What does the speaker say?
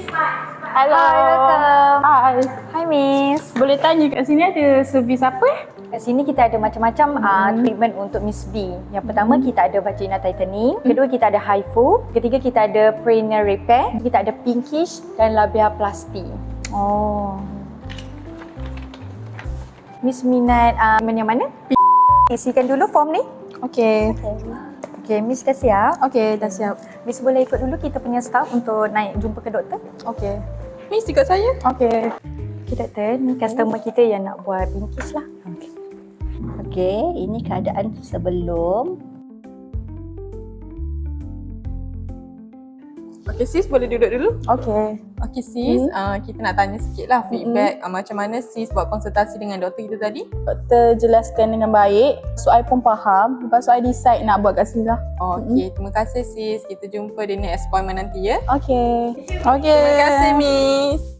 Hello. Hi, welcome. Hi. Hi Miss. Boleh tanya kat sini ada servis apa? Kat sini kita ada macam-macam treatment untuk Miss B. Yang pertama kita ada vagina tightening, kedua kita ada HIFU, ketiga kita ada perineal repair, kita ada pinkish dan labiaplasty. Oh. Miss minat yang mana? Isikan dulu form ni. Okey. Okay, Miss dah siap. Okey, dah siap. Miss boleh ikut dulu kita punya staff untuk naik jumpa ke doktor. Okey. Miss ikut saya. Okey. Okay doktor, ni customer kita yang nak buat pinkish lah. Okey, ini keadaan sebelum. Okay sis, boleh duduk dulu? Okey. Okay sis, kita nak tanya sikit lah feedback macam mana sis buat konsultasi dengan doktor kita tadi? Doktor jelaskan dengan baik. So, I pun faham. Lepas tu, I decide nak buat kat sini lah. Okay, terima kasih sis. Kita jumpa di next appointment nanti ya. Okey. Terima kasih Miss.